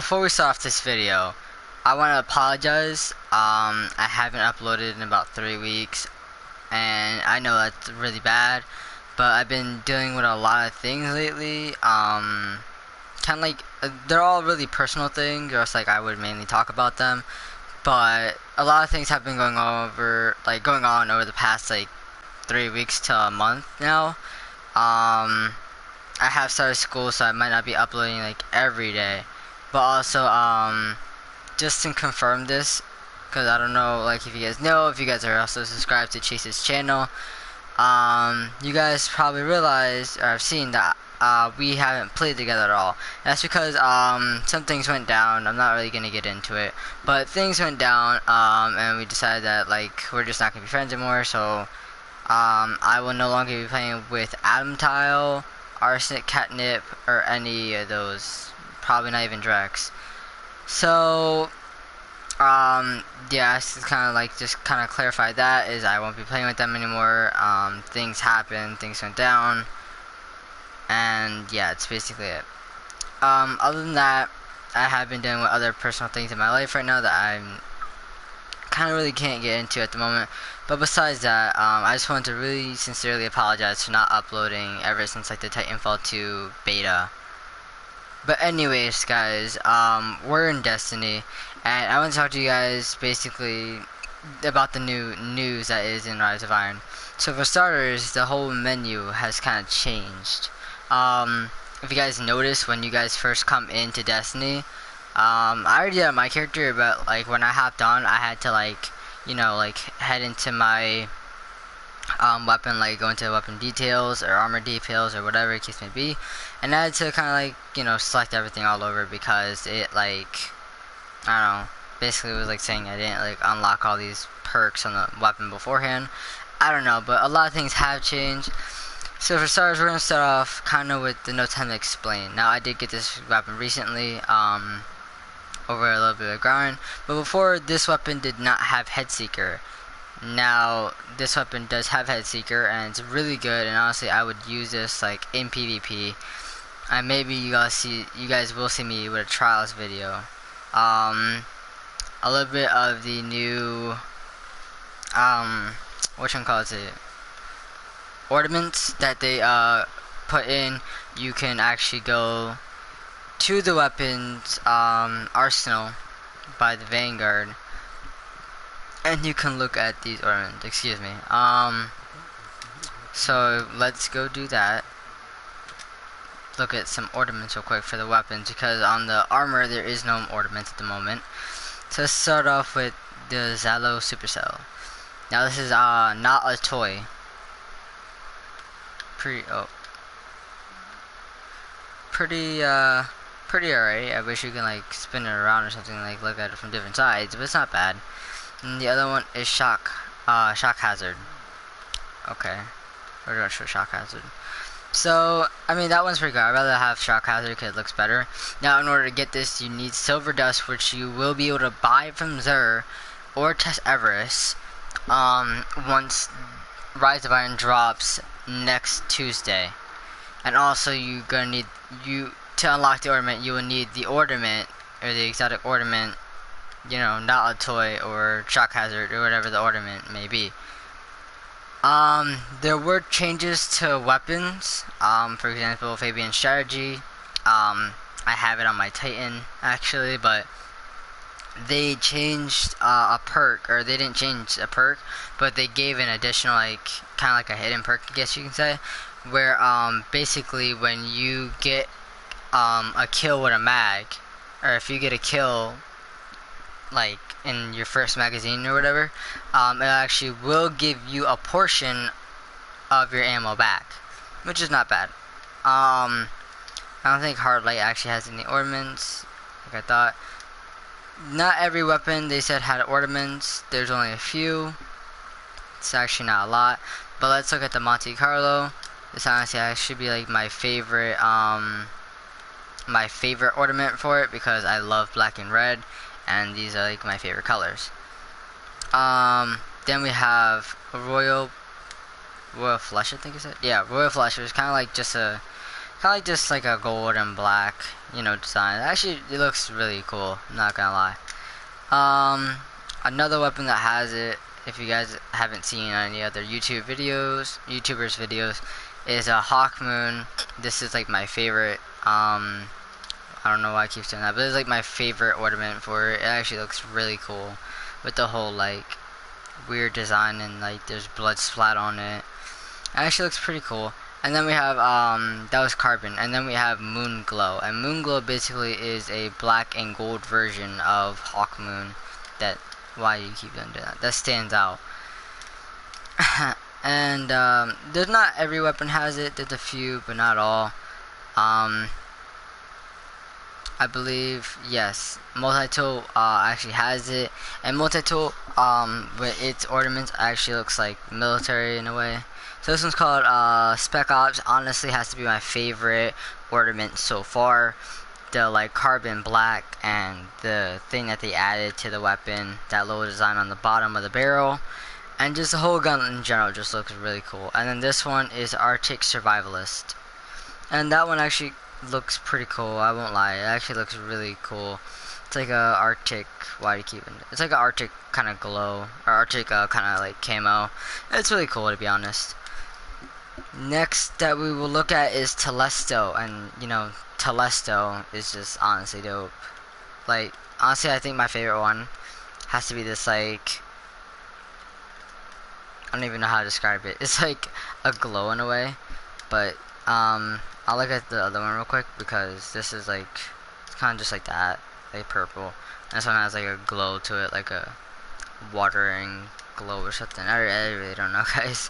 before we start off this video, I want to apologize. I haven't uploaded in about 3 weeks, and I know that's really bad, but I've been dealing with a lot of things lately. Kind of like, they're all really personal things, or else like I would mainly talk about them. But a lot of things have been going on over the past like 3 weeks to a month now. I have started school, so I might not be uploading like every day. But also, just to confirm this, because I don't know, like if you guys are also subscribed to Chase's channel, you guys probably realized or have seen that we haven't played together at all. That's because some things went down. I'm not really gonna get into it, but things went down, and we decided that like we're just not gonna be friends anymore. So I will no longer be playing with Adam Tile, Arsenic, Catnip, or any of those. Probably not even Drex. So yeah, it's kind of like just kind of clarify that is I won't be playing with them anymore. Things happened, things went down, and yeah, it's basically it. Other than that, I have been dealing with other personal things in my life right now that I'm kind of really can't get into at the moment. But besides that, I just wanted to really sincerely apologize for not uploading ever since like the Titanfall 2 beta. But anyways, guys, we're in Destiny, and I want to talk to you guys basically about the new news that is in Rise of Iron. So for starters, the whole menu has kind of changed. If you guys notice, when you guys first come into Destiny, I already had my character, but like when I hopped on, I had to like, you know, like head into my weapon, like go into weapon details or armor details or whatever the case may be, and I had to kind of like, you know, select everything all over because it like, I don't know, basically it was like saying I didn't like unlock all these perks on the weapon beforehand. I don't know, but a lot of things have changed. So for starters, we're gonna start off kind of with the no time to explain. Now I did get this weapon recently, over a little bit of grind, but before this weapon did not have Headseeker. Now this weapon does have Headseeker, and it's really good, and honestly I would use this like in PvP, and maybe you guys will see me with a trials video. A little bit of the new ornaments that they put in. You can actually go to the weapons arsenal by the Vanguard, and you can look at these ornaments. Excuse me. So let's go do that. Look at some ornaments real quick for the weapons, because on the armor there is no ornaments at the moment. So let's start off with the Zalo Supercell. Now this is not a toy. Pretty alright. I wish you can like spin it around or something, like look at it from different sides, but it's not bad. And the other one is shock hazard. Okay, we're gonna show shock hazard. So I mean that one's pretty good. I'd rather have shock hazard because it looks better. Now in order to get this, you need silver dust, which you will be able to buy from Xur or Tess Everest once Rise of Iron drops next Tuesday. And also you're gonna need to unlock the ornament. You will need the ornament or the exotic ornament. You know, not a toy or shock hazard or whatever the ornament may be. There were changes to weapons. For example, Fabian strategy. I have it on my Titan actually, but they changed a perk, or they didn't change a perk, but they gave an additional like kind of like a hidden perk, I guess you can say, where basically when you get a kill with a mag, or if you get a kill like in your first magazine or whatever, it actually will give you a portion of your ammo back, which is not bad. I don't think Hard Light actually has any ornaments like I thought. Not every weapon they said had ornaments. There's only a few. It's actually not a lot. But let's look at the Monte Carlo. This honestly should be like my favorite ornament for it, because I love black and red, and these are like my favorite colors. Then we have a Royal Flush, I think is it? Yeah, Royal Flush. It's kind of like just like a gold and black design. Actually, it looks really cool. I'm not gonna lie. Another weapon that has it, if you guys haven't seen any other YouTubers videos, is a Hawkmoon. This is like my favorite. I don't know why I keep saying that, but it's like my favorite ornament for it. It actually looks really cool with the whole like weird design and like there's blood splat on it. It actually looks pretty cool. And then we have that was Carbon, and then we have Moon Glow. And Moon Glow basically is a black and gold version of Hawkmoon. That why you keep doing that? That stands out. And there's not every weapon has it. There's a few, but not all. I believe, yes, Multi-Tool actually has it, and Multi-Tool with its ornaments actually looks like military in a way. So this one's called Spec Ops. Honestly, has to be my favorite ornament so far. The like carbon black and the thing that they added to the weapon, that little design on the bottom of the barrel, and just the whole gun in general just looks really cool. And then this one is Arctic Survivalist, and that one actually looks pretty cool. I won't lie, it actually looks really cool. It's like a Arctic, why do you keep it? It's like an Arctic kind of glow, or Arctic kind of like camo. It's really cool, to be honest. Next that we will look at is Telesto, and Telesto is just honestly dope. Like, honestly, I think my favorite one has to be this, like, I don't even know how to describe it. It's like a glow in a way, but I'll look at the other one real quick, because this is like, it's kind of just like that, like purple. And this one has like a glow to it, like a watering glow or something. I really don't know, guys.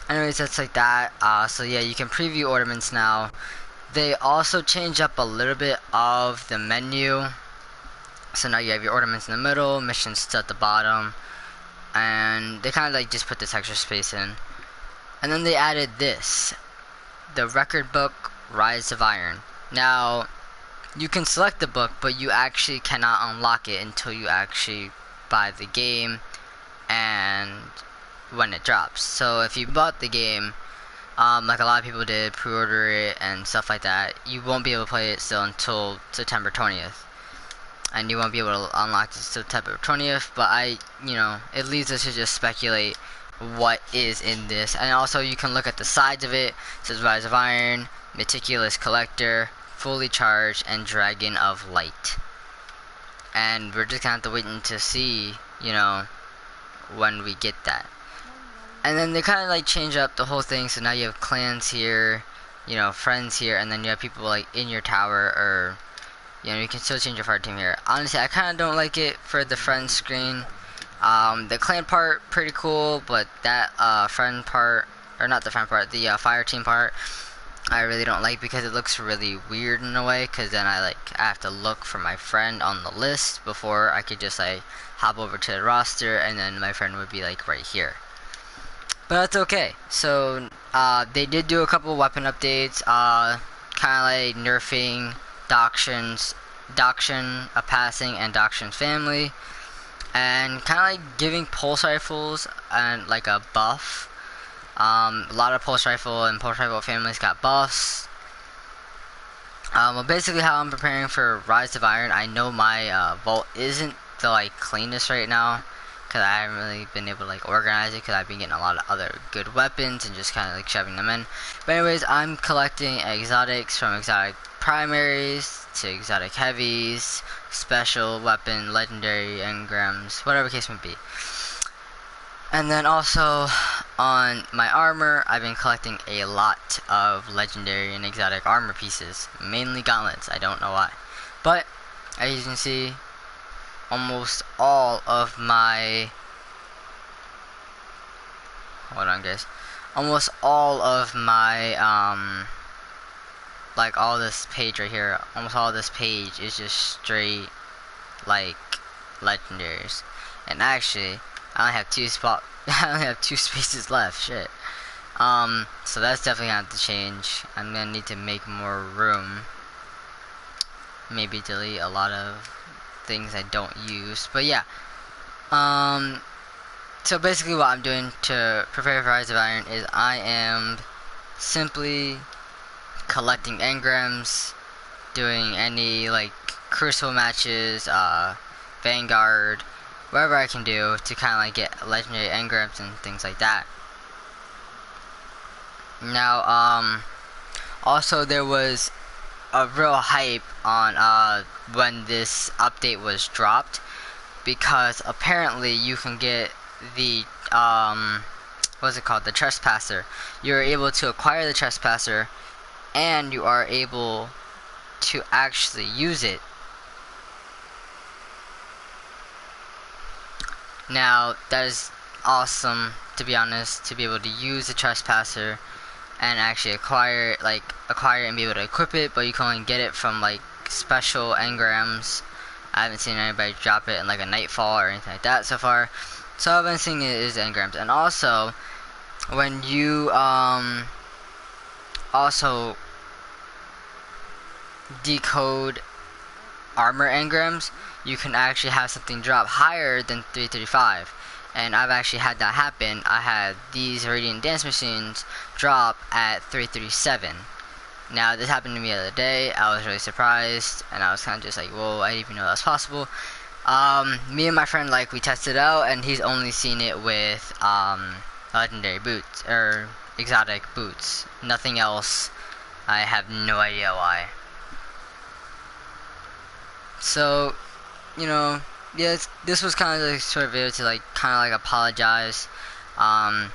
Anyways, that's like that. So yeah, you can preview ornaments now. They also change up a little bit of the menu. So now you have your ornaments in the middle, missions at the bottom, and they kind of like just put this extra space in. And then they added this, the record book Rise of Iron. Now you can select the book, but you actually cannot unlock it until you actually buy the game and when it drops. So if you bought the game, like a lot of people did, pre-order it and stuff like that, you won't be able to play it still until September 20th, and you won't be able to unlock it September 20th. But it leads us to just speculate what is in this. And also you can look at the sides of it. It says Rise of Iron, Meticulous Collector, Fully Charged, and Dragon of Light. And we're just gonna have to wait to see, when we get that. And then they kind of like change up the whole thing. So now you have clans here, friends here, and then you have people like in your tower, or you can still change your fire team here. Honestly, I kind of don't like it for the friends screen. The clan part pretty cool, but that friend part, or not the friend part, the fire team part, I really don't like, because it looks really weird in a way, because then I have to look for my friend on the list before I could just like hop over to the roster, and then my friend would be like right here. But that's okay. So they did do a couple weapon updates, kind of like nerfing Dakshin, a passing, and Dakshin's family, and kind of like giving pulse rifles and like a buff. A lot of pulse rifle and pulse rifle families got buffs. Well, basically how I'm preparing for Rise of Iron, I know my vault isn't the like cleanest right now, because I haven't really been able to like organize it, because I've been getting a lot of other good weapons and just kind of like shoving them in. But anyways, I'm collecting exotics, from exotic primaries to exotic heavies, special weapon, legendary engrams, whatever case may be. And then also on my armor, I've been collecting a lot of legendary and exotic armor pieces, mainly gauntlets. I don't know why, but as you can see, almost all of my almost all of my like all this page right here, almost all this page is just straight like legendaries. And actually I only have I only have 2 spaces left. Shit. So that's definitely gonna have to change. I'm gonna need to make more room. Maybe delete a lot of things I don't use. But yeah. So basically what I'm doing to prepare for Rise of Iron is I am simply collecting engrams, doing any like Crucible matches, Vanguard, whatever I can do to kind of like get legendary engrams and things like that. Now, also there was a real hype on when this update was dropped, because apparently you can get the what's it called, the Trespasser. You're able to acquire the Trespasser, and you are able to actually use it. Now that is awesome, to be honest, to be able to use the Trespasser and actually acquire it and be able to equip it, but you can only get it from like special engrams. I haven't seen anybody drop it in like a Nightfall or anything like that so far. So all I've been seeing is engrams. And also, when you also decode armor engrams, you can actually have something drop higher than 335. And I've actually had that happen. I had these Radiant Dance Machines drop at 337. Now this happened to me the other day. I was really surprised, and I was kind of just like, whoa, I didn't even know that was possible. Me and my friend, like, we tested it out, and he's only seen it with legendary boots or exotic boots, nothing else. I have no idea why. So, you know, yeah, this was kind of the sort of video to like kind of like apologize, and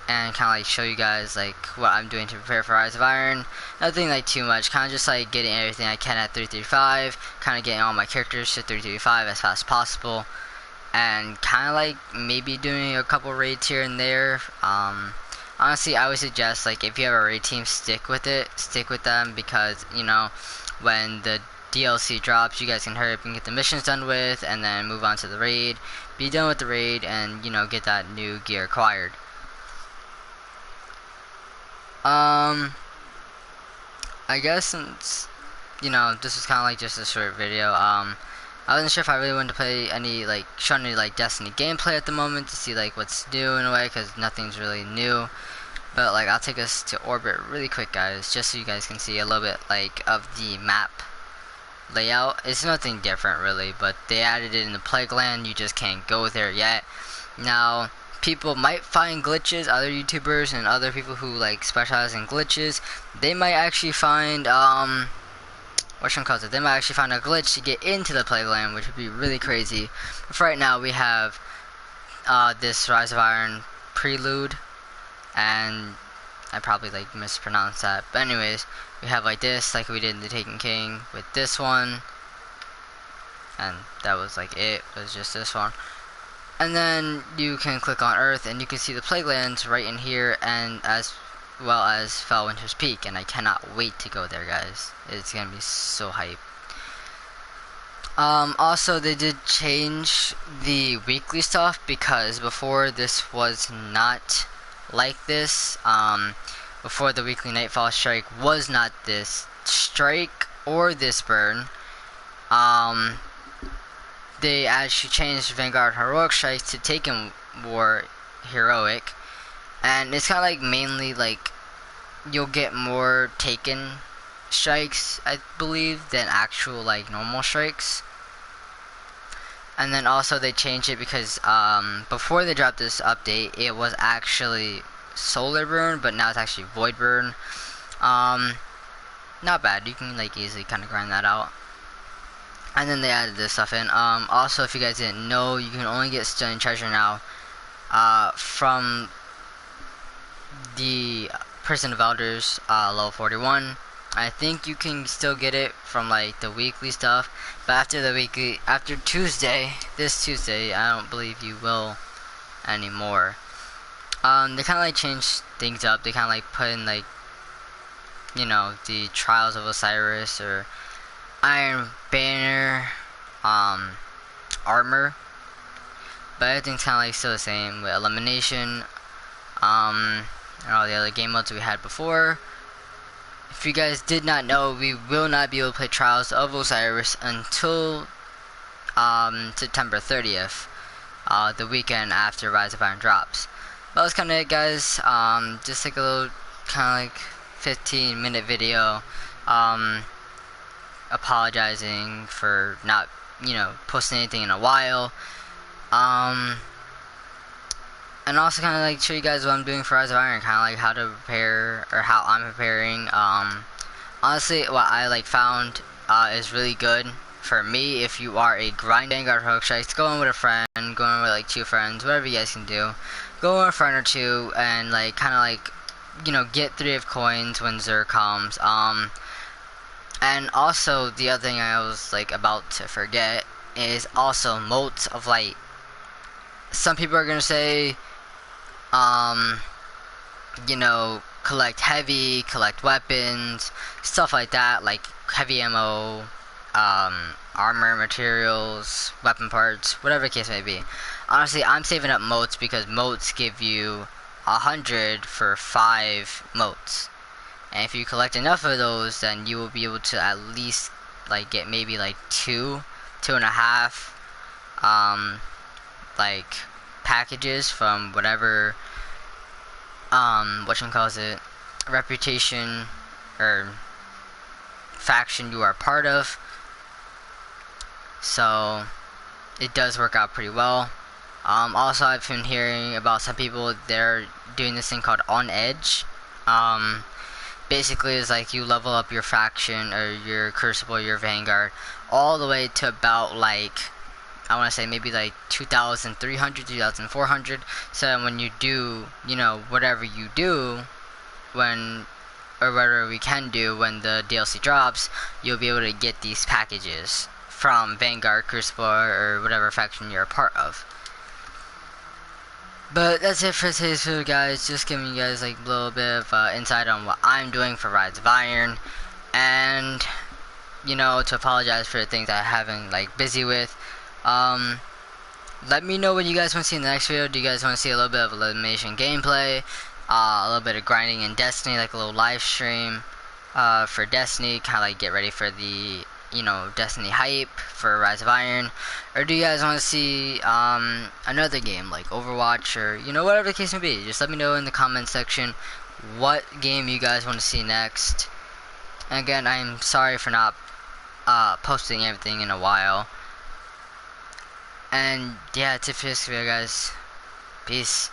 kind of like show you guys like what I'm doing to prepare for Rise of Iron. Nothing like too much, kind of just like getting everything I can at 335, kind of getting all my characters to 335 as fast as possible, and kind of like maybe doing a couple raids here and there. Honestly, I would suggest, like, if you have a raid team, stick with them, because, you know, when the DLC drops, you guys can hurry up and get the missions done with, and then move on to the raid, be done with the raid, and, you know, get that new gear acquired. I guess since, you know, this was kind of like just a short video, I wasn't sure if I really wanted to play any, like, show any, like, Destiny gameplay at the moment to see, like, what's new in a way, because nothing's really new. But, like, I'll take us to orbit really quick, guys, just so you guys can see a little bit, like, of the map layout. It's nothing different, really, but they added it in the Plague Land. You just can't go there yet. Now, people might find glitches, other YouTubers and other people who, like, specialize in glitches, they might actually find, they might actually find a glitch to get into the Plague Land, which would be really crazy. But for right now, we have this Rise of Iron prelude, and I probably like mispronounced that. But anyways, we have like this, like we did in the Taken King with this one, and that was like it was just this one. And then you can click on Earth, and you can see the Plague Lands right in here, and as well as Felwinter's Peak, and I cannot wait to go there, guys. It's gonna be so hype. Also, they did change the weekly stuff, because before this was not like this. Before the weekly Nightfall strike was not this strike or this burn. They actually changed Vanguard Heroic Strike to Taken War Heroic, and it's kind of like mainly like you'll get more Taken strikes, I believe, than actual like normal strikes. And then also they changed it because before they dropped this update, it was actually Solar Burn, but now it's actually Void Burn. Not bad. You can like easily kind of grind that out. And then they added this stuff in. Also, if you guys didn't know, you can only get Stunning Treasure now from the Prison of Elders level 41. I think you can still get it from like the weekly stuff, but after Tuesday, this Tuesday, I don't believe you will anymore. They kind of like changed things up. They kind of like put in like, you know, the Trials of Osiris or Iron Banner armor, but everything's kind of like still the same with elimination and all the other game modes we had before. If you guys did not know, we will not be able to play Trials of Osiris until September 30th, the weekend after Rise of Iron drops. That was kind of it, guys. Just like a little kind of like 15-minute video. apologizing for not, posting anything in a while. Um, and also kind of like show you guys what I'm doing for Rise of Iron, kind of like how to prepare or how I'm preparing. Honestly, what I like found is really good for me. If you are a grind Vanguard hook strikes, go in with a friend, go in with like 2 friends, whatever you guys can do. Go in with a friend or 2 and like kind of like get 3 of coins when Xur comes. And also the other thing I was like about to forget is also motes of light. Some people are gonna say, collect heavy, collect weapons, stuff like that, like heavy ammo, armor materials, weapon parts, whatever the case may be. Honestly, I'm saving up motes because motes give you 100 for 5 motes. And if you collect enough of those, then you will be able to at least like get maybe like 2.5 like packages from whatever whatchamacallit, reputation or faction you are part of. So it does work out pretty well. Also, I've been hearing about some people, they're doing this thing called On Edge. Basically it's like you level up your faction or your Crucible, your Vanguard, all the way to about like, I want to say maybe like 2,300, 2,400. So when you do, whatever you do, or whatever we can do when the DLC drops, you'll be able to get these packages from Vanguard, Crucible, or whatever faction you're a part of. But that's it for today's video, guys. Just giving you guys like a little bit of insight on what I'm doing for Rise of Iron, and to apologize for the things I haven't like busy with. Let me know what you guys want to see in the next video. Do you guys want to see a little bit of elimination gameplay, a little bit of grinding in Destiny, like a little live stream for Destiny, kind of like get ready for the Destiny hype for Rise of Iron? Or do you guys want to see another game like Overwatch, or whatever the case may be? Just let me know in the comment section what game you guys want to see next. And again, I'm sorry for not posting everything in a while. And yeah, that's it for this video, guys. Peace.